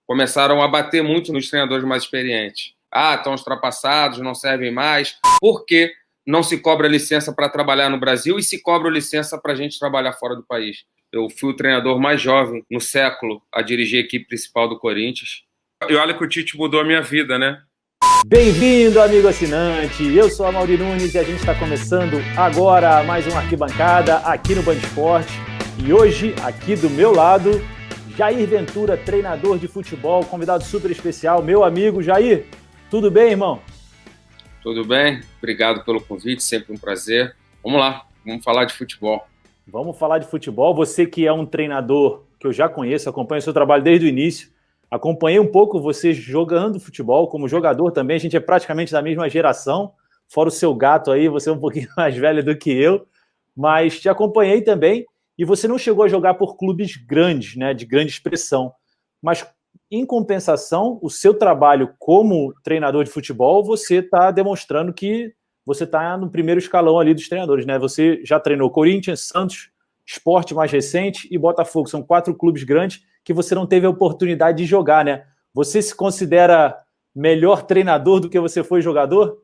começaram a bater muito nos treinadores mais experientes. Estão ultrapassados, não servem mais. Por que não se cobra licença para trabalhar no Brasil e se cobra licença para a gente trabalhar fora do país? Eu fui o treinador mais jovem no século a dirigir a equipe principal do Corinthians. E olha que o Tite mudou a minha vida, né? Bem-vindo, amigo assinante! Eu sou a Mauri Nunes e a gente está começando agora mais uma arquibancada aqui no Band Esporte. E hoje, aqui do meu lado, Jair Ventura, treinador de futebol, convidado super especial, meu amigo Jair. Tudo bem, irmão? Tudo bem, obrigado pelo convite, sempre um prazer. Vamos lá, vamos falar de futebol. Vamos falar de futebol. Você que é um treinador que eu já conheço, acompanho o seu trabalho desde o início. Acompanhei um pouco você jogando futebol, como jogador também. A gente é praticamente da mesma geração. Fora o seu gato aí, você é um pouquinho mais velho do que eu. Mas te acompanhei também. E você não chegou a jogar por clubes grandes, né, de grande expressão. Mas, em compensação, o seu trabalho como treinador de futebol, você está demonstrando que você está no primeiro escalão ali dos treinadores, né? Você já treinou Corinthians, Santos, Sport mais recente e Botafogo. São 4 clubes grandes que você não teve a oportunidade de jogar, né? Você se considera melhor treinador do que você foi jogador?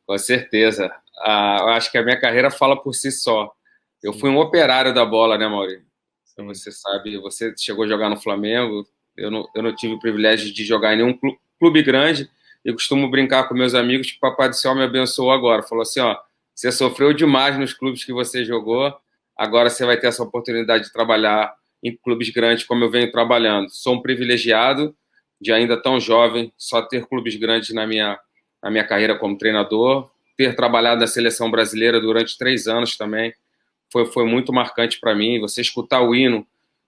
Com certeza. Eu acho que a minha carreira fala por si só. Eu fui um operário da bola, né, Maurício? Você sabe, você chegou a jogar no Flamengo, eu não tive o privilégio de jogar em nenhum clube grande. Eu costumo brincar com meus amigos que o Papai do Céu me abençoou agora. Falou assim, você sofreu demais nos clubes que você jogou, agora você vai ter essa oportunidade de trabalhar em clubes grandes como eu venho trabalhando. Sou um privilegiado de ainda tão jovem, só ter clubes grandes na minha carreira como treinador, ter trabalhado na seleção brasileira durante 3 anos também, foi muito marcante para mim. Você escutar o hino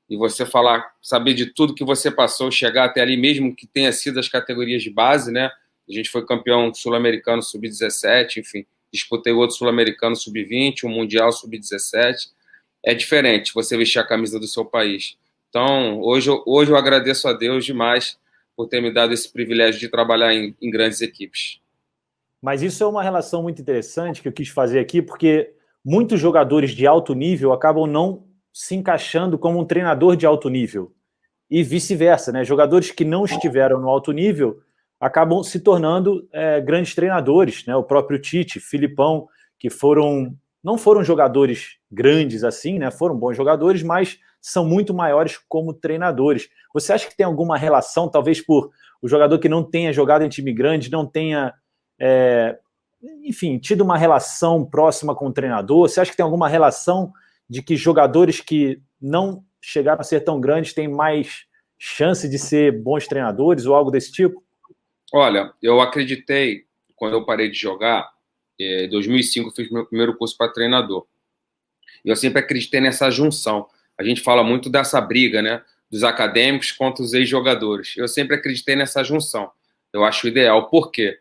e você falar, saber de tudo que você passou, chegar até ali, mesmo que tenha sido as categorias de base, né? A gente foi campeão sul-americano sub-17, enfim, disputei outro sul-americano sub-20, um mundial sub-17. É diferente você vestir a camisa do seu país. Então, hoje eu agradeço a Deus demais por ter me dado esse privilégio de trabalhar em grandes equipes. Mas isso é uma relação muito interessante que eu quis fazer aqui, porque muitos jogadores de alto nível acabam não se encaixando como um treinador de alto nível. E vice-versa, né? Jogadores que não estiveram no alto nível acabam se tornando grandes treinadores, né? O próprio Tite, Filipão, que não foram jogadores grandes assim, né? Foram bons jogadores, mas são muito maiores como treinadores. Você acha que tem alguma relação, talvez por o jogador que não tenha jogado em time grande, não tenha, enfim, tido uma relação próxima com o treinador? Você acha que tem alguma relação de que jogadores que não chegaram a ser tão grandes têm mais chance de ser bons treinadores ou algo desse tipo? Olha, eu acreditei, quando eu parei de jogar, em 2005 eu fiz meu primeiro curso para treinador. E eu sempre acreditei nessa junção. A gente fala muito dessa briga, né, dos acadêmicos contra os ex-jogadores. Eu sempre acreditei nessa junção. Eu acho ideal. Por quê?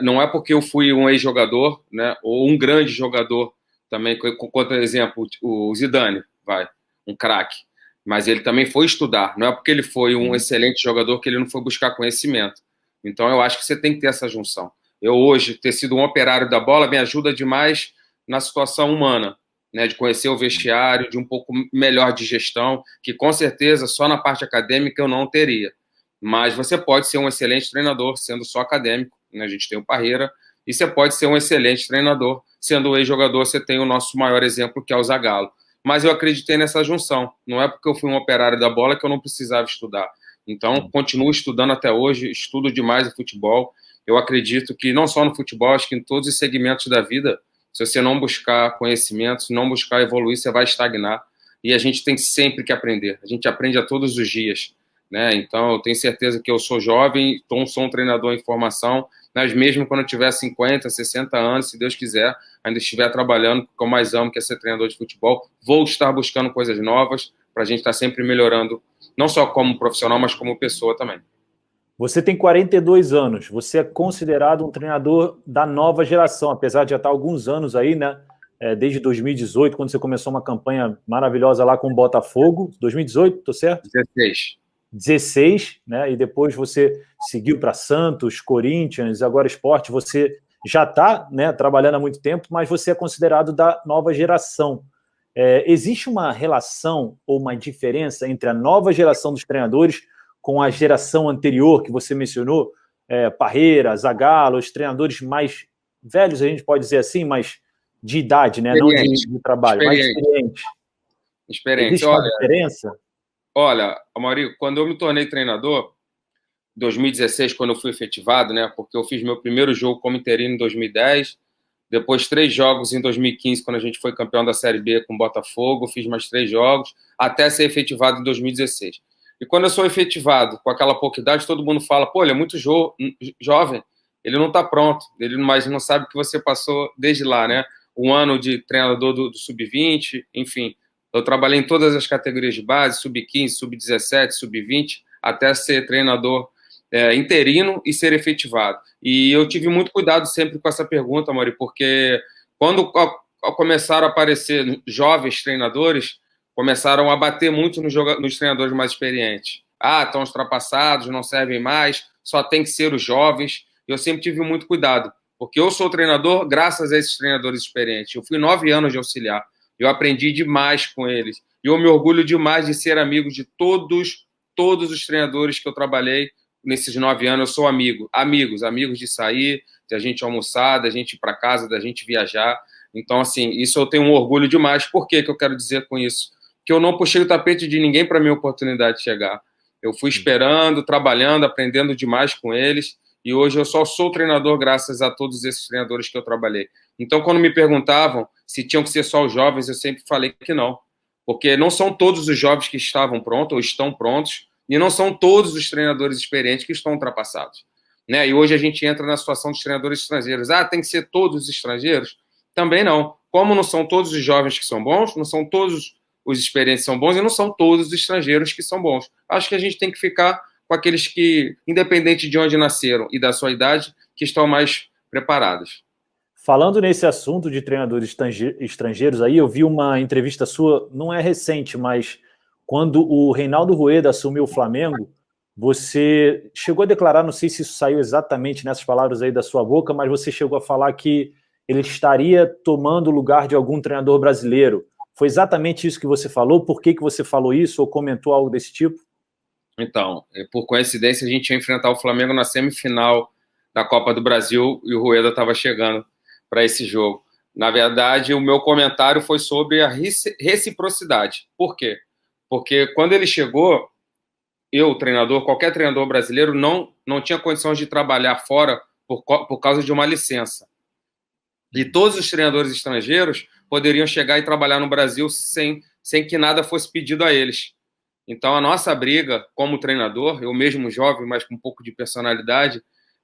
Não é porque eu fui um ex-jogador, né, ou um grande jogador também, quanto exemplo, o Zidane, um craque. Mas ele também foi estudar. Não é porque ele foi um excelente jogador que ele não foi buscar conhecimento. Então, eu acho que você tem que ter essa junção. Eu, hoje, ter sido um operário da bola me ajuda demais na situação humana, né, de conhecer o vestiário, de um pouco melhor de gestão, que com certeza só na parte acadêmica eu não teria. Mas você pode ser um excelente treinador sendo só acadêmico, né? A gente tem o Parreira, e você pode ser um excelente treinador sendo ex-jogador. Você tem o nosso maior exemplo, que é o Zagallo. Mas eu acreditei nessa junção. Não é porque eu fui um operário da bola que eu não precisava estudar. Então, continuo estudando até hoje, estudo demais o futebol. Eu acredito que não só no futebol, acho que em todos os segmentos da vida, se você não buscar conhecimentos, não buscar evoluir, você vai estagnar. E a gente tem sempre que aprender. A gente aprende a todos os dias, né? Então, eu tenho certeza que eu sou jovem, sou um treinador em formação, mas mesmo quando eu tiver 50, 60 anos, se Deus quiser, ainda estiver trabalhando, porque eu mais amo, que é ser treinador de futebol, vou estar buscando coisas novas para a gente estar sempre melhorando, não só como profissional, mas como pessoa também. Você tem 42 anos, você é considerado um treinador da nova geração, apesar de já estar há alguns anos aí, né? Desde 2018, quando você começou uma campanha maravilhosa lá com o Botafogo. 2018, tô certo? 16, né? E depois você seguiu para Santos, Corinthians, agora Sport. Você já está, né, trabalhando há muito tempo, mas você é considerado da nova geração. existe uma relação ou uma diferença entre a nova geração dos treinadores com a geração anterior que você mencionou? Parreira, Zagallo, os treinadores mais velhos, a gente pode dizer assim, mas de idade, né? Não de trabalho, mais experiente. Existe uma diferença? Olha, Amaury, quando eu me tornei treinador, em 2016, quando eu fui efetivado, né? Porque eu fiz meu primeiro jogo como interino em 2010, depois 3 jogos em 2015, quando a gente foi campeão da Série B com o Botafogo, fiz mais 3 jogos, até ser efetivado em 2016. E quando eu sou efetivado, com aquela pouca idade, todo mundo fala, pô, ele é muito jovem, ele não está pronto, mas não sabe que você passou desde lá, né? Um ano de treinador do Sub-20, enfim. Eu trabalhei em todas as categorias de base, Sub-15, Sub-17, Sub-20, até ser treinador interino e ser efetivado. E eu tive muito cuidado sempre com essa pergunta, Maury, porque quando começaram a aparecer jovens treinadores, começaram a bater muito nos treinadores mais experientes. Estão ultrapassados, não servem mais, só tem que ser os jovens. Eu sempre tive muito cuidado, porque eu sou treinador graças a esses treinadores experientes. Eu fui 9 anos de auxiliar. Eu aprendi demais com eles. E eu me orgulho demais de ser amigo de todos os treinadores que eu trabalhei nesses 9 anos. Eu sou amigos de sair, de a gente almoçar, da gente ir para casa, da gente viajar. Então, assim, isso eu tenho um orgulho demais. Por que eu quero dizer com isso? Que eu não puxei o tapete de ninguém para a minha oportunidade de chegar. Eu fui esperando, trabalhando, aprendendo demais com eles. E hoje eu só sou treinador graças a todos esses treinadores que eu trabalhei. Então, quando me perguntavam se tinham que ser só os jovens, eu sempre falei que não. Porque não são todos os jovens que estavam prontos ou estão prontos, e não são todos os treinadores experientes que estão ultrapassados. Né? E hoje a gente entra na situação dos treinadores estrangeiros. Tem que ser todos os estrangeiros? Também não. Como não são todos os jovens que são bons, não são todos os experientes que são bons, e não são todos os estrangeiros que são bons. Acho que a gente tem que ficar com aqueles que, independente de onde nasceram e da sua idade, que estão mais preparados. Falando nesse assunto de treinadores estrangeiros aí, eu vi uma entrevista sua, não é recente, mas quando o Reinaldo Rueda assumiu o Flamengo, você chegou a declarar, não sei se isso saiu exatamente nessas palavras aí da sua boca, mas você chegou a falar que ele estaria tomando o lugar de algum treinador brasileiro. Foi exatamente isso que você falou? Por que você falou isso ou comentou algo desse tipo? Então, por coincidência, a gente ia enfrentar o Flamengo na semifinal da Copa do Brasil e o Rueda estava chegando para esse jogo. Na verdade, o meu comentário foi sobre a reciprocidade. Por quê? Porque quando ele chegou, eu, treinador, qualquer treinador brasileiro, não tinha condições de trabalhar fora por causa de uma licença. E todos os treinadores estrangeiros poderiam chegar e trabalhar no Brasil sem que nada fosse pedido a eles. Então, a nossa briga como treinador, eu mesmo jovem, mas com um pouco de personalidade,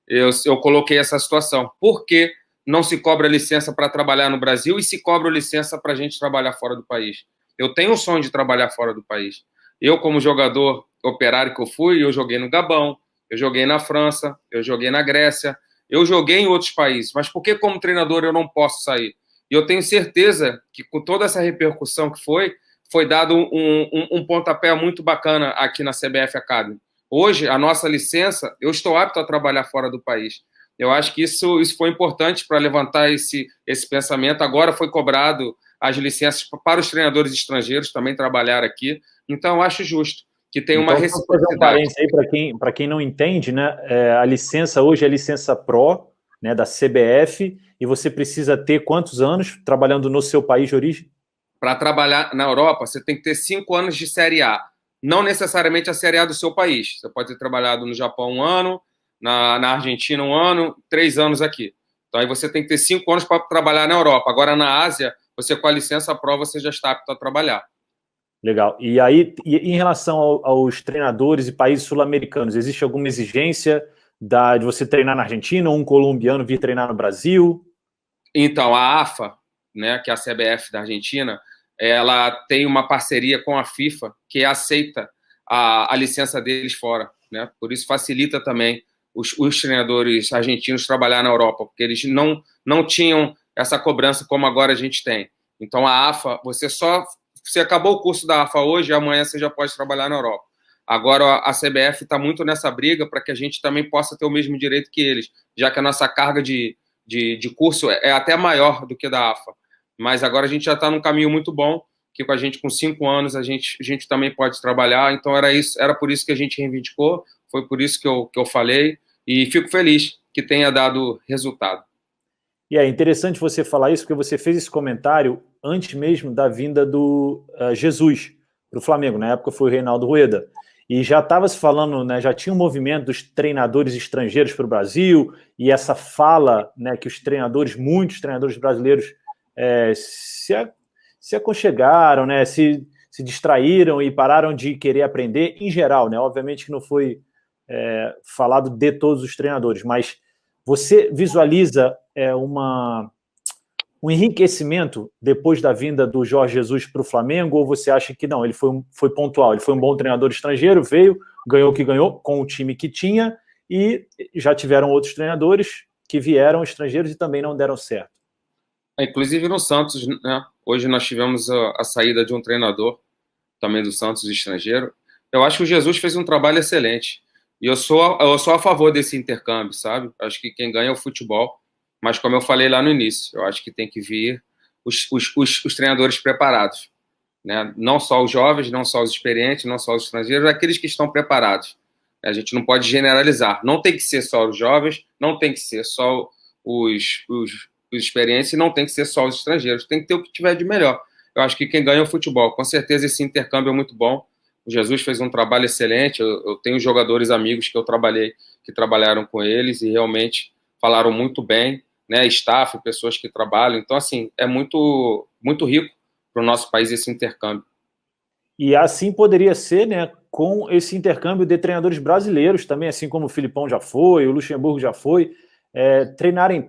eu coloquei essa situação. Por que não se cobra licença para trabalhar no Brasil e se cobra licença para a gente trabalhar fora do país? Eu tenho um sonho de trabalhar fora do país. Eu, como jogador operário que eu fui, eu joguei no Gabão, eu joguei na França, eu joguei na Grécia, eu joguei em outros países. Mas por que, como treinador, eu não posso sair? E eu tenho certeza que, com toda essa repercussão que foi dado um pontapé muito bacana aqui na CBF Academy. Hoje, a nossa licença, eu estou apto a trabalhar fora do país. Eu acho que isso foi importante para levantar esse pensamento. Agora foi cobrado as licenças para os treinadores estrangeiros também trabalhar aqui. Então, eu acho justo que tenha uma reciprocidade. Fazer um parênteses aí para quem não entende, né? A licença hoje é a licença Pro, né, da CBF, e você precisa ter quantos anos trabalhando no seu país de origem? Para trabalhar na Europa, você tem que ter 5 anos de Série A. Não necessariamente a Série A do seu país. Você pode ter trabalhado no Japão 1 ano, na Argentina 1 ano, 3 anos aqui. Então aí você tem que ter 5 anos para trabalhar na Europa. Agora na Ásia, você com a licença Pro, você já está apto a trabalhar. Legal. E aí, em relação aos treinadores e países sul-americanos, existe alguma exigência de você treinar na Argentina ou um colombiano vir treinar no Brasil? Então, a AFA, né, que é a CBF da Argentina, ela tem uma parceria com a FIFA que aceita a licença deles fora, né? Por isso facilita também os treinadores argentinos trabalhar na Europa, porque eles não tinham essa cobrança como agora a gente tem. Então a AFA, você acabou o curso da AFA hoje, amanhã você já pode trabalhar na Europa. Agora a CBF está muito nessa briga para que a gente também possa ter o mesmo direito que eles, já que a nossa carga de curso é até maior do que da AFA. Mas agora a gente já está num caminho muito bom que com a gente, com 5 anos, a gente também pode trabalhar. Então, era por isso que a gente reivindicou, foi por isso que eu falei, e fico feliz que tenha dado resultado. E é interessante você falar isso, porque você fez esse comentário antes mesmo da vinda do Jesus para o Flamengo. Na época foi o Reinaldo Rueda. E já estava se falando, né, já tinha um movimento dos treinadores estrangeiros para o Brasil, e essa fala, né, que os treinadores, muitos treinadores brasileiros se aconchegaram, né, se distraíram e pararam de querer aprender em geral, né? Obviamente que não foi falado de todos os treinadores, mas você visualiza um enriquecimento depois da vinda do Jorge Jesus para o Flamengo, ou você acha que não, ele foi pontual, ele foi um bom treinador estrangeiro, veio, ganhou o que ganhou com o time que tinha, e já tiveram outros treinadores que vieram estrangeiros e também não deram certo? Inclusive no Santos, né? Hoje nós tivemos a saída de um treinador, também do Santos, estrangeiro. Eu acho que o Jesus fez um trabalho excelente. E eu sou a favor desse intercâmbio, sabe? Acho que quem ganha é o futebol. Mas como eu falei lá no início, eu acho que tem que vir os treinadores preparados, né? Não só os jovens, não só os experientes, não só os estrangeiros, aqueles que estão preparados. A gente não pode generalizar. Não tem que ser só os jovens, não tem que ser só os experientes, e não tem que ser só os estrangeiros. Tem que ter o que tiver de melhor. Eu acho que quem ganha é o futebol. Com certeza esse intercâmbio é muito bom. O Jesus fez um trabalho excelente. Eu tenho jogadores amigos que eu trabalhei, que trabalharam com eles e realmente falaram muito bem, né? Staff, pessoas que trabalham. Então, assim, é muito, muito rico para o nosso país esse intercâmbio. E assim poderia ser, né, com esse intercâmbio de treinadores brasileiros também, assim como o Filipão já foi, o Luxemburgo já foi,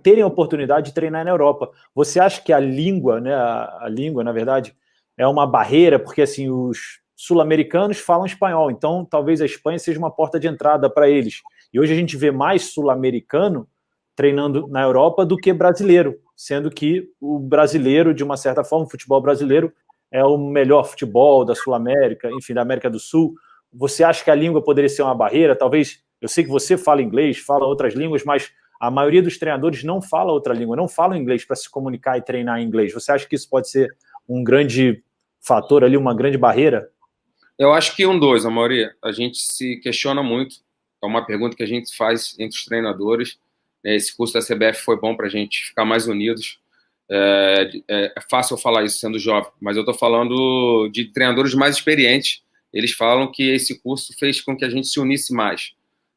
terem a oportunidade de treinar na Europa. Você acha que a língua, né, a língua, na verdade, é uma barreira, porque assim, os sul-americanos falam espanhol, então talvez a Espanha seja uma porta de entrada para eles. E hoje a gente vê mais sul-americano treinando na Europa do que brasileiro, sendo que o brasileiro, de uma certa forma, o futebol brasileiro é o melhor futebol da Sul-América, enfim, da América do Sul. Você acha que a língua poderia ser uma barreira? Talvez, eu sei que você fala inglês, fala outras línguas, mas a maioria dos treinadores não fala outra língua, não fala inglês para se comunicar e treinar em inglês. Você acha que isso pode ser um grande fator ali, uma grande barreira? Eu acho que dois, a maioria. A gente se questiona muito. É uma pergunta que a gente faz entre os treinadores. Esse curso da CBF foi bom para a gente ficar mais unidos. É fácil eu falar isso sendo jovem, mas eu estou falando de treinadores mais experientes. Eles falam que esse curso fez com que a gente se unisse mais,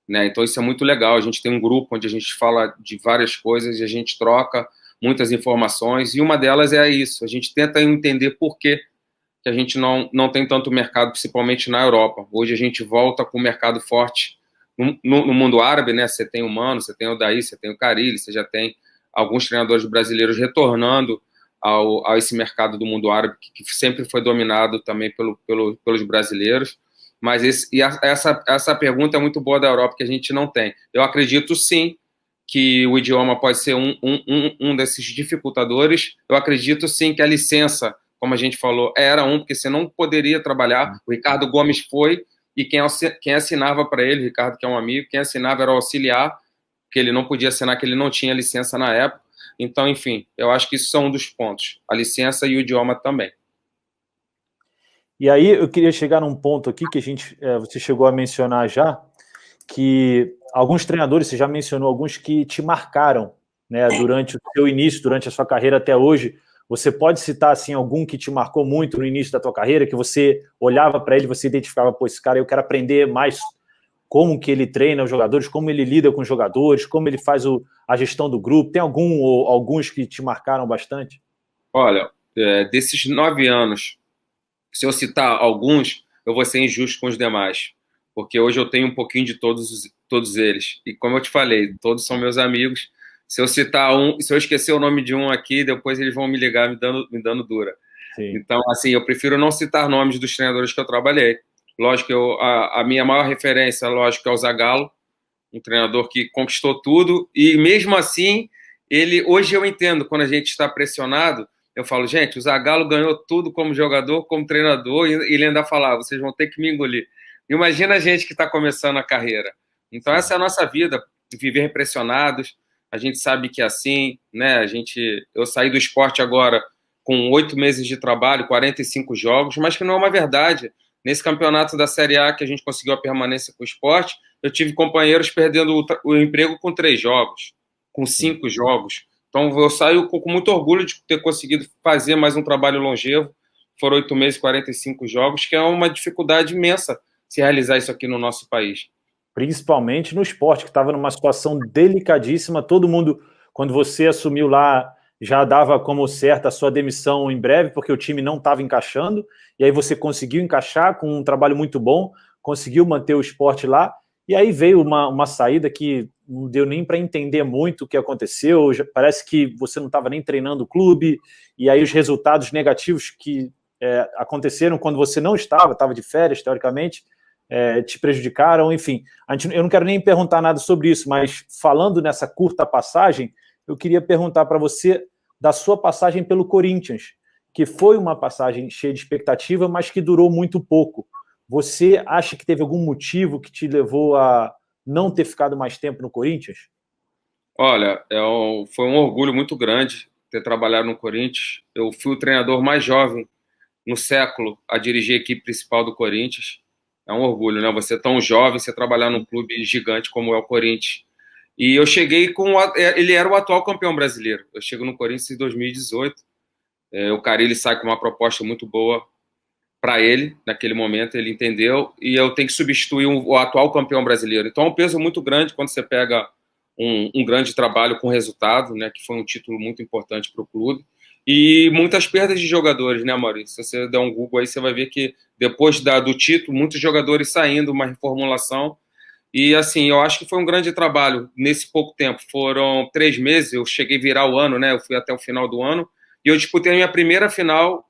né? Então isso é muito legal. A gente tem um grupo onde a gente fala de várias coisas e a gente troca muitas informações, e uma delas é isso. A gente tenta entender por que a gente não tem tanto mercado, principalmente na Europa. Hoje a gente volta com o mercado forte no mundo árabe, né? Você tem o Mano, você tem o Daí, você tem o Carille, você já tem alguns treinadores brasileiros retornando a esse mercado do mundo árabe, que sempre foi dominado também pelos brasileiros. Mas essa pergunta é muito boa da Europa, que a gente não tem. Eu acredito, sim, que o idioma pode ser um desses dificultadores. Eu acredito, sim, que a licença, como a gente falou, era porque você não poderia trabalhar. O Ricardo Gomes foi, e quem assinava para ele, o Ricardo, que é um amigo, quem assinava era o auxiliar, que ele não podia assinar, que ele não tinha licença na época. Então, enfim, eu acho que isso são um dos pontos, a licença e o idioma também. E aí eu queria chegar num ponto aqui que você chegou a mencionar já, que alguns treinadores, você já mencionou alguns que te marcaram, né, durante o seu início, durante a sua carreira até hoje. Você pode citar assim algum que te marcou muito no início da tua carreira, que você olhava para ele, você identificava, pô, esse cara eu quero aprender mais como que ele treina os jogadores, como ele lida com os jogadores, como ele faz a gestão do grupo. Tem algum ou alguns que te marcaram bastante? Olha, desses 9 anos, se eu citar alguns, eu vou ser injusto com os demais, porque hoje eu tenho um pouquinho de todos eles. E como eu te falei, todos são meus amigos. Se eu citar se eu esquecer o nome de um aqui, depois eles vão me ligar me dando dura. Sim. Então, assim, eu prefiro não citar nomes dos treinadores que eu trabalhei. Lógico que a minha maior referência, lógico, é o Zagallo, um treinador que conquistou tudo, e mesmo assim, hoje eu entendo, quando a gente está pressionado, eu falo, gente, o Zagallo ganhou tudo como jogador, como treinador, e ele ainda falava, vocês vão ter que me engolir. Imagina a gente que está começando a carreira. Então, essa é a nossa vida, viver pressionados. A gente sabe que é assim, né? Eu saí do esporte agora, com 8 meses de trabalho, 45 jogos, mas que não é uma verdade. Nesse campeonato da Série A que a gente conseguiu a permanência com o Sport, eu tive companheiros perdendo o emprego com 3 jogos, com 5 jogos. Então eu saio com muito orgulho de ter conseguido fazer mais um trabalho longevo. Foram 8 meses, 45 jogos, que é uma dificuldade imensa se realizar isso aqui no nosso país. Principalmente no esporte, que estava numa situação delicadíssima. Todo mundo, quando você assumiu lá, já dava como certa a sua demissão em breve, porque o time não estava encaixando, e aí você conseguiu encaixar com um trabalho muito bom, conseguiu manter o esporte lá, e aí veio uma saída que não deu nem para entender muito o que aconteceu. Parece que você não estava nem treinando o clube, e aí os resultados negativos que aconteceram quando você não estava de férias, teoricamente, te prejudicaram, enfim. Eu não quero nem perguntar nada sobre isso, mas falando nessa curta passagem, eu queria perguntar para você da sua passagem pelo Corinthians, que foi uma passagem cheia de expectativa, mas que durou muito pouco. Você acha que teve algum motivo que te levou a não ter ficado mais tempo no Corinthians? Olha, foi um orgulho muito grande ter trabalhado no Corinthians. Eu fui o treinador mais jovem no século a dirigir a equipe principal do Corinthians. É um orgulho, né? Você tão jovem, você trabalhar num clube gigante como é o Corinthians. E eu cheguei ele era o atual campeão brasileiro. Eu chego no Corinthians em 2018. O Carille sai com uma proposta muito boa para ele, naquele momento, ele entendeu, e eu tenho que substituir o atual campeão brasileiro. Então é um peso muito grande quando você pega um grande trabalho com resultado, né, que foi um título muito importante para o clube, e muitas perdas de jogadores, né, Maurício? Se você der um Google aí, você vai ver que depois do título, muitos jogadores saindo, uma reformulação, e assim, eu acho que foi um grande trabalho nesse pouco tempo. Foram 3 meses, eu cheguei a virar o ano, né, eu fui até o final do ano, e eu disputei a minha primeira final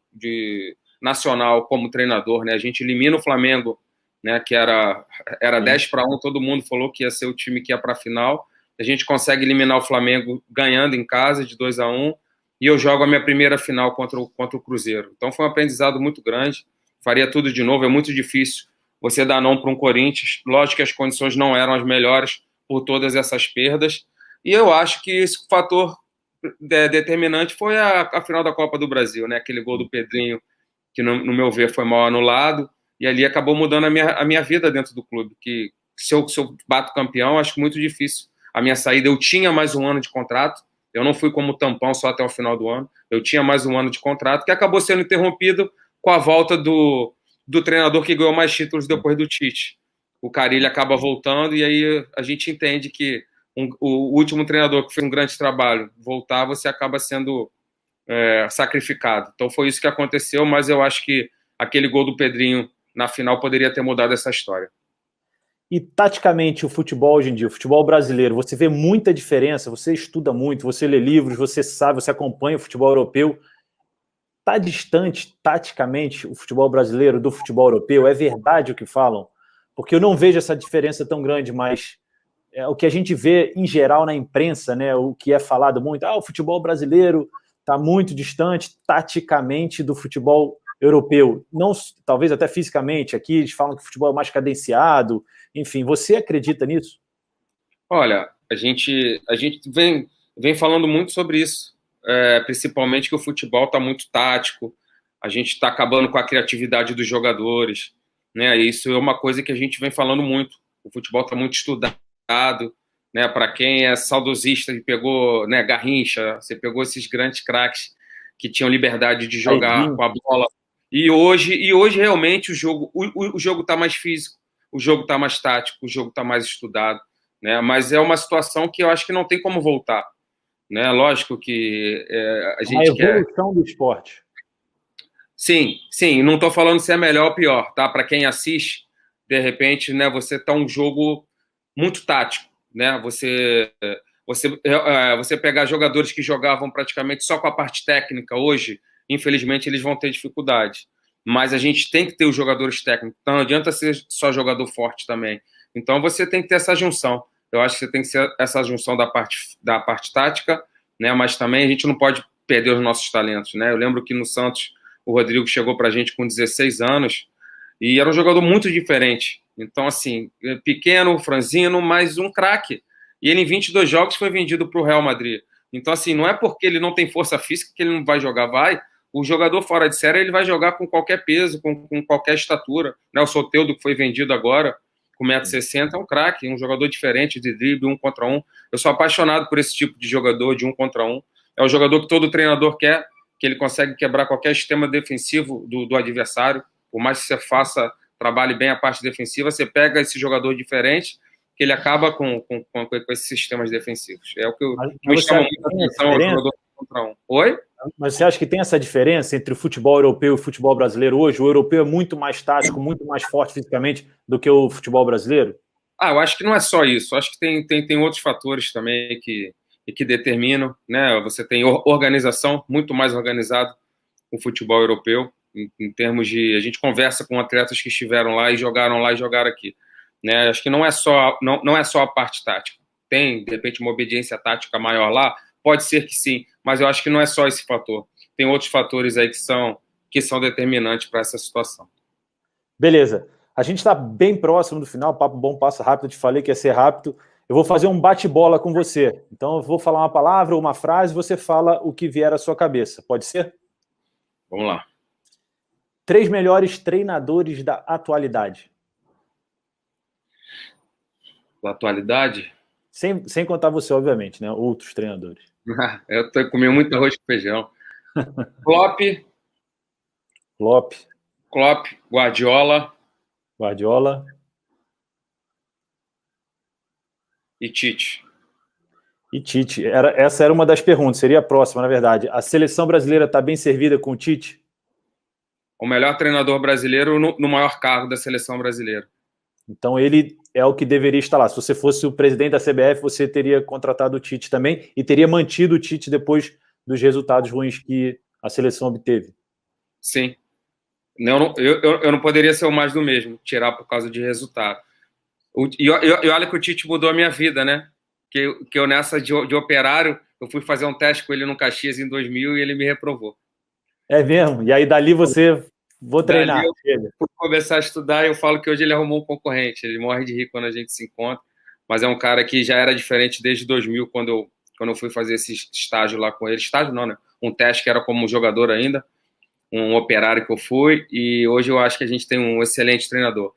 nacional como treinador, né? A gente elimina o Flamengo, né, que era 10-1, todo mundo falou que ia ser o time que ia para a final. A gente consegue eliminar o Flamengo ganhando em casa de 2-1, e eu jogo a minha primeira final contra o Cruzeiro. Então foi um aprendizado muito grande, faria tudo de novo, é muito difícil você dar não para um Corinthians. Lógico que as condições não eram as melhores por todas essas perdas, e eu acho que esse fator determinante foi a final da Copa do Brasil, né? Aquele gol do Pedrinho, que no meu ver foi mal anulado, e ali acabou mudando a minha vida dentro do clube, que se eu bato campeão, acho muito difícil a minha saída. Eu tinha mais um ano de contrato, eu não fui como tampão só até o final do ano, eu tinha mais um ano de contrato, que acabou sendo interrompido com a volta do treinador que ganhou mais títulos depois do Tite. O Carille acaba voltando, e aí a gente entende que o último treinador que fez um grande trabalho voltar, você acaba sendo sacrificado. Então foi isso que aconteceu, mas eu acho que aquele gol do Pedrinho na final poderia ter mudado essa história. E taticamente o futebol hoje em dia, o futebol brasileiro, você vê muita diferença, você estuda muito, você lê livros, você sabe, você acompanha o futebol europeu. Está distante taticamente o futebol brasileiro do futebol europeu? É verdade o que falam? Porque eu não vejo essa diferença tão grande, mas o que a gente vê em geral na imprensa, né, o que é falado muito, o futebol brasileiro está muito distante taticamente do futebol europeu, não, talvez até fisicamente. Aqui eles falam que o futebol é mais cadenciado, enfim, você acredita nisso? Olha, a gente vem falando muito sobre isso, principalmente que o futebol está muito tático, a gente está acabando com a criatividade dos jogadores, né? Isso é uma coisa que a gente vem falando muito. O futebol está muito estudado, né? Para quem é saudosista e pegou, né, Garrincha, você pegou esses grandes craques que tinham liberdade de jogar com a bola. E hoje realmente o jogo está mais físico, o jogo está mais tático, o jogo está mais estudado, né? Mas é uma situação que eu acho que não tem como voltar, né? Lógico que a gente quer... A evolução do esporte. Sim, não estou falando se é melhor ou pior, tá? Para quem assiste, de repente, né, você tá um jogo muito tático, né? Você pegar jogadores que jogavam praticamente só com a parte técnica hoje, infelizmente eles vão ter dificuldade. Mas a gente tem que ter os jogadores técnicos, então não adianta ser só jogador forte também. Então você tem que ter essa junção. Eu acho que você tem que ser essa junção da parte tática, né? Mas também a gente não pode perder os nossos talentos, né? Eu lembro que no Santos o Rodrigo chegou para a gente com 16 anos e era um jogador muito diferente. Então, assim, pequeno, franzino, mas um craque. E ele, em 22 jogos, foi vendido para o Real Madrid. Então, assim, não é porque ele não tem força física que ele não vai jogar, vai. O jogador fora de série ele vai jogar com qualquer peso, com qualquer estatura. Né? O Soteldo, que foi vendido agora, com 1,60 m, é um craque, um jogador diferente de drible, 1 contra 1. Eu sou apaixonado por esse tipo de jogador de 1 contra 1. É o jogador que todo treinador quer, que ele consegue quebrar qualquer sistema defensivo do adversário. Por mais que você trabalhe bem a parte defensiva, você pega esse jogador diferente, que ele acaba com esses sistemas defensivos. É o que me chama muito a atenção, o jogador 1 contra 1. Oi? Mas você acha que tem essa diferença entre o futebol europeu e o futebol brasileiro hoje? O europeu é muito mais tático, muito mais forte fisicamente do que o futebol brasileiro? Eu acho que não é só isso. Acho que tem outros fatores também que determinam, né? Você tem organização, muito mais organizado o futebol europeu, em termos de... A gente conversa com atletas que estiveram lá e jogaram aqui. Né? Acho que não é só a parte tática. Tem, de repente, uma obediência tática maior lá? Pode ser que sim, mas eu acho que não é só esse fator. Tem outros fatores aí que são determinantes para essa situação. Beleza. A gente está bem próximo do final, papo bom, passa rápido, eu te falei que ia ser rápido. Eu vou fazer um bate-bola com você. Então eu vou falar uma palavra ou uma frase, você fala o que vier à sua cabeça. Pode ser? Vamos lá. 3 melhores treinadores da atualidade. Da atualidade? Sem contar você, obviamente, né? Outros treinadores. Eu tô comendo muito arroz com feijão. Klopp, Guardiola e Tite. Essa era uma das perguntas, seria a próxima, na verdade. A seleção brasileira está bem servida com o Tite? O melhor treinador brasileiro no maior cargo da seleção brasileira. Então ele é o que deveria estar lá. Se você fosse o presidente da CBF, você teria contratado o Tite também e teria mantido o Tite depois dos resultados ruins que a seleção obteve. Sim. Eu não poderia ser o mais do mesmo, tirar por causa de resultado. E olha que o Tite mudou a minha vida, né? Que eu nessa de operário, eu fui fazer um teste com ele no Caxias em 2000 e ele me reprovou. É mesmo? E aí dali você... Vou treinar. Dali eu fui começar a estudar e eu falo que hoje ele arrumou um concorrente. Ele morre de rir quando a gente se encontra, mas é um cara que já era diferente desde 2000, quando eu fui fazer esse estágio lá com ele. Estágio não, né? Um teste que era como jogador ainda, um operário que eu fui, e hoje eu acho que a gente tem um excelente treinador.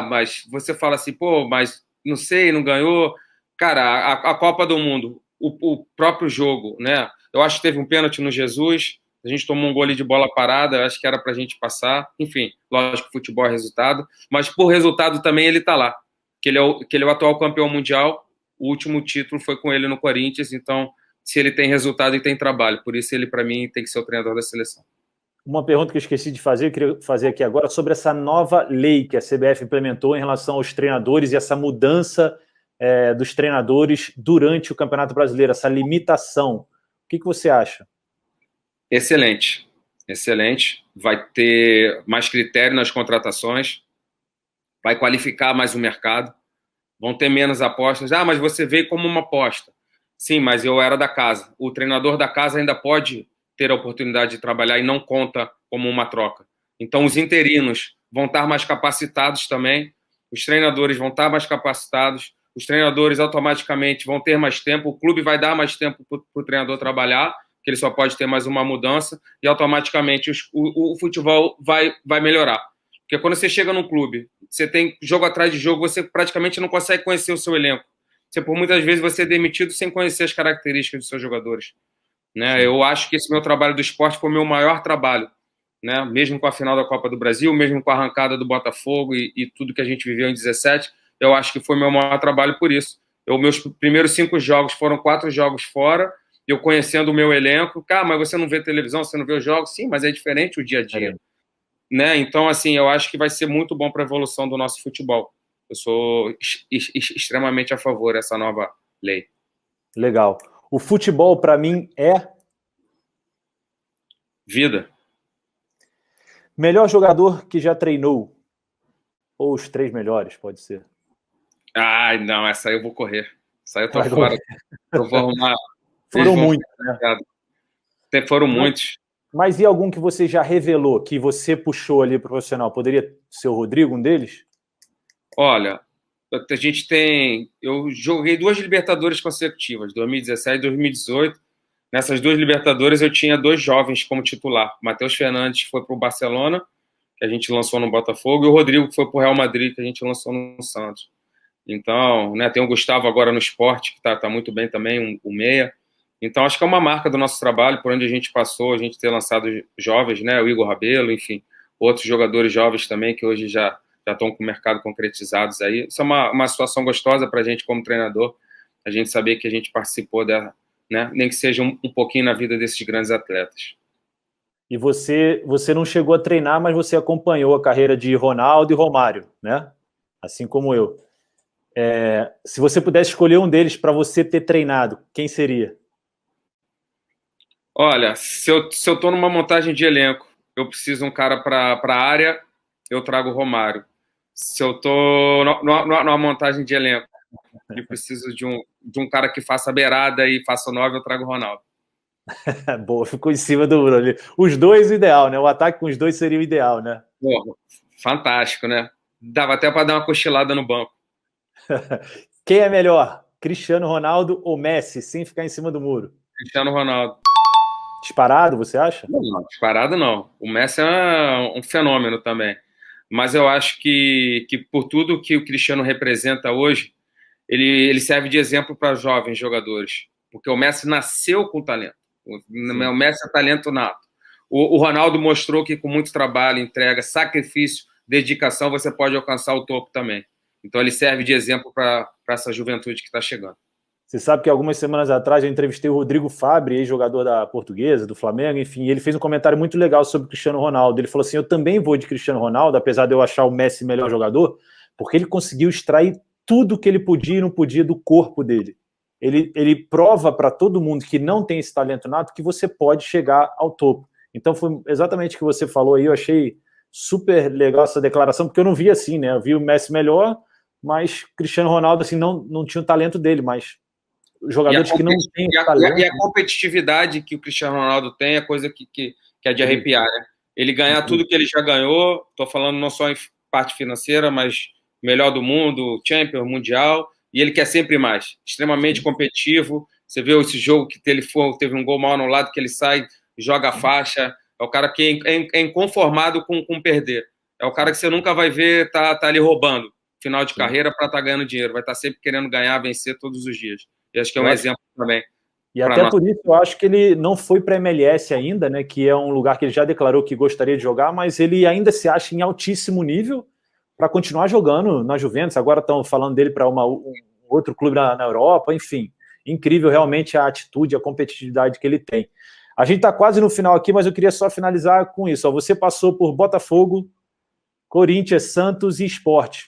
Mas você fala assim, pô, mas não sei, não ganhou. Cara, a Copa do Mundo, o próprio jogo, né? Eu acho que teve um pênalti no Jesus, a gente tomou um gol ali de bola parada, acho que era pra gente passar. Enfim, lógico que futebol é resultado, mas por resultado também ele tá lá. Que ele é o atual campeão mundial, o último título foi com ele no Corinthians, então se ele tem resultado e tem trabalho, por isso ele, para mim, tem que ser o treinador da seleção. Uma pergunta que eu esqueci de fazer, eu queria fazer aqui agora, sobre essa nova lei que a CBF implementou em relação aos treinadores e essa mudança dos treinadores durante o Campeonato Brasileiro, essa limitação. O que você acha? Excelente. Vai ter mais critério nas contratações, vai qualificar mais o mercado, vão ter menos apostas. Mas você veio como uma aposta. Sim, mas eu era da casa. O treinador da casa ainda pode ter a oportunidade de trabalhar e não conta como uma troca. Então, os interinos vão estar mais capacitados também, os treinadores vão estar mais capacitados, os treinadores automaticamente vão ter mais tempo, o clube vai dar mais tempo para o treinador trabalhar, que ele só pode ter mais uma mudança, e automaticamente o futebol vai melhorar. Porque quando você chega num clube, você tem jogo atrás de jogo, você praticamente não consegue conhecer o seu elenco. Por muitas vezes você é demitido sem conhecer as características dos seus jogadores. Né? Eu acho que esse meu trabalho do esporte foi o meu maior trabalho. Né? Mesmo com a final da Copa do Brasil, mesmo com a arrancada do Botafogo e tudo que a gente viveu em 17, eu acho que foi o meu maior trabalho por isso. Meus primeiros 5 jogos foram 4 jogos fora, eu conhecendo o meu elenco. Mas você não vê televisão, você não vê os jogos? Sim, mas é diferente o dia a dia. Né? Então, assim, eu acho que vai ser muito bom para a evolução do nosso futebol. Eu sou extremamente a favor dessa nova lei. Legal. O futebol, para mim, é... vida. Melhor jogador que já treinou? Ou os 3 melhores, pode ser. Não, essa aí eu vou correr. Essa aí eu tô fora. Eu vou arrumar. Foram muitos, né? Foram muitos. Mas e algum que você já revelou, que você puxou ali profissional? Poderia ser o Rodrigo, um deles? Olha, a gente tem... Eu joguei 2 Libertadores consecutivas, 2017 e 2018. Nessas 2 Libertadores eu tinha 2 jovens como titular. O Matheus Fernandes foi para o Barcelona, que a gente lançou no Botafogo, e o Rodrigo que foi para o Real Madrid, que a gente lançou no Santos. Então, né, tem o Gustavo agora no esporte, que tá muito bem também, o meia. Então, acho que é uma marca do nosso trabalho, por onde a gente passou, a gente ter lançado jovens, né, o Igor Rabelo, enfim, outros jogadores jovens também, que hoje já estão com o mercado concretizados aí. Isso é uma situação gostosa para a gente como treinador, a gente saber que a gente participou dela, né, nem que seja um pouquinho na vida desses grandes atletas. E você não chegou a treinar, mas você acompanhou a carreira de Ronaldo e Romário, né? Assim como eu. Se você pudesse escolher um deles para você ter treinado, quem seria? Olha, se eu estou numa montagem de elenco, eu preciso um cara para a área, eu trago o Romário. Se eu estou numa montagem de elenco e preciso de um cara que faça beirada e faça 9, eu trago o Ronaldo. Boa, ficou em cima do muro ali. Os dois, ideal, né? O ataque com os dois seria o ideal, né? Pô, fantástico, né? Dava até para dar uma cochilada no banco. Quem é melhor, Cristiano Ronaldo ou Messi, sem ficar em cima do muro? Cristiano Ronaldo. Disparado, você acha? Não, disparado não. O Messi é um fenômeno também. Mas eu acho que por tudo que o Cristiano representa hoje, ele serve de exemplo para jovens jogadores. Porque o Messi nasceu com talento. O Messi é talento nato. O Ronaldo mostrou que com muito trabalho, entrega, sacrifício, dedicação, você pode alcançar o topo também. Então ele serve de exemplo para essa juventude que está chegando. Você sabe que algumas semanas atrás eu entrevistei o Rodrigo Fabri, ex-jogador da Portuguesa, do Flamengo, enfim, e ele fez um comentário muito legal sobre o Cristiano Ronaldo. Ele falou assim, eu também vou de Cristiano Ronaldo, apesar de eu achar o Messi melhor jogador, porque ele conseguiu extrair tudo que ele podia e não podia do corpo dele. Ele prova para todo mundo que não tem esse talento nato que você pode chegar ao topo. Então foi exatamente o que você falou aí, eu achei super legal essa declaração, porque eu não vi assim, né? Eu vi o Messi melhor, mas Cristiano Ronaldo assim, não tinha o talento dele, mas jogadores que não têm talento. E a competitividade que o Cristiano Ronaldo tem é coisa que é de arrepiar, né? Ele ganhar tudo que ele já ganhou, estou falando não só em parte financeira, mas melhor do mundo, Champions, Mundial, e ele quer sempre mais. Extremamente competitivo. Você vê esse jogo que teve um gol mal anulado, que ele sai, joga a faixa. É o cara que é inconformado com perder. É o cara que você nunca vai ver tá ali roubando final de carreira para estar ganhando dinheiro. Vai estar sempre querendo ganhar, vencer todos os dias. E acho que é um exemplo também. E até por isso eu acho que ele não foi para a MLS ainda, né? Que é um lugar que ele já declarou que gostaria de jogar, mas ele ainda se acha em altíssimo nível para continuar jogando na Juventus. Agora estão falando dele para um outro clube na Europa, enfim. Incrível realmente a atitude, a competitividade que ele tem. A gente está quase no final aqui, mas eu queria só finalizar com isso. Você passou por Botafogo, Corinthians, Santos e Sport.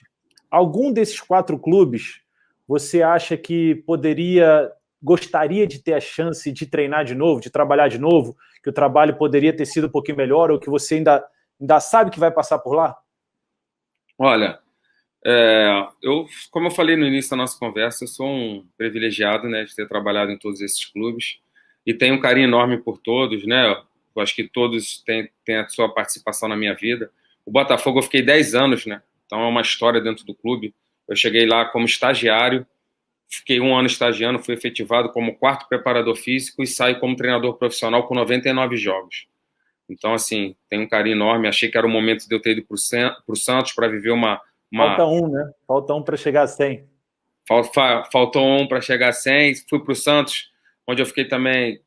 Algum desses 4 clubes você acha que gostaria de ter a chance de treinar de novo, de trabalhar de novo, que o trabalho poderia ter sido um pouquinho melhor, ou que você ainda sabe que vai passar por lá? Olha, como eu falei no início da nossa conversa, eu sou um privilegiado, né, de ter trabalhado em todos esses clubes e tenho um carinho enorme por todos, né? Eu acho que todos têm a sua participação na minha vida. O Botafogo eu fiquei 10 anos, né? Então é uma história dentro do clube. Eu cheguei lá como estagiário, fiquei 1 ano estagiando, fui efetivado como 4º preparador físico e saí como treinador profissional com 99 jogos. Então, assim, tenho um carinho enorme. Achei que era o momento de eu ter ido para o Santos para viver uma... Falta um, né? Falta um para chegar a 100. Faltou um para chegar a 100. Fui para o Santos, onde eu fiquei também...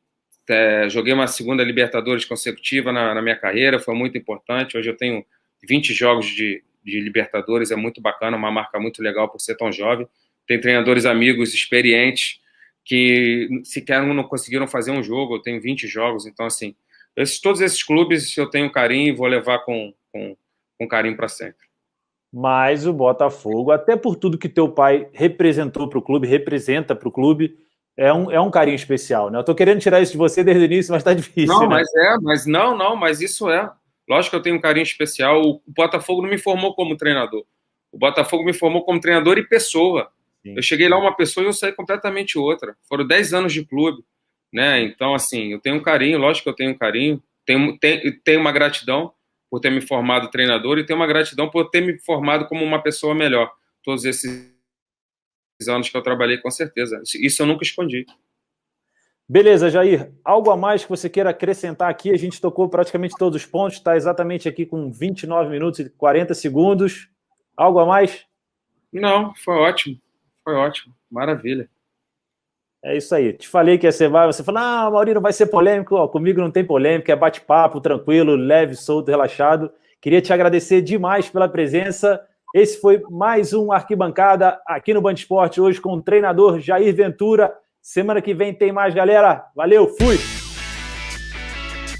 joguei uma 2ª Libertadores consecutiva na minha carreira, foi muito importante. Hoje eu tenho 20 jogos de Libertadores, é muito bacana, uma marca muito legal por ser tão jovem. Tem treinadores amigos experientes que sequer não conseguiram fazer um jogo. Eu tenho 20 jogos, então assim, todos esses clubes eu tenho carinho e vou levar com carinho para sempre. Mas o Botafogo, até por tudo que teu pai representou para o clube, representa para o clube, é um carinho especial, né? Eu tô querendo tirar isso de você desde o início, mas tá difícil, não, né? Mas isso é. Lógico que eu tenho um carinho especial. O Botafogo não me formou como treinador. O Botafogo me formou como treinador e pessoa. Sim. Eu cheguei lá uma pessoa e eu saí completamente outra. Foram 10 anos de clube, né? Então, assim, eu tenho um carinho, lógico que eu tenho um carinho. Tenho uma gratidão por ter me formado treinador e tenho uma gratidão por ter me formado como uma pessoa melhor. Todos esses anos que eu trabalhei, com certeza. Isso eu nunca escondi. Beleza, Jair. Algo a mais que você queira acrescentar aqui? A gente tocou praticamente todos os pontos, está exatamente aqui com 29 minutos e 40 segundos. Algo a mais? Não, foi ótimo. Foi ótimo. Maravilha. É isso aí. Te falei que ia ser. Você falou, não, Maurinho, não vai ser polêmico. Ó, comigo não tem polêmica, é bate-papo, tranquilo, leve, solto, relaxado. Queria te agradecer demais pela presença. Esse foi mais um Arquibancada aqui no Band Esporte, hoje com o treinador Jair Ventura. Semana que vem tem mais, galera. Valeu, fui!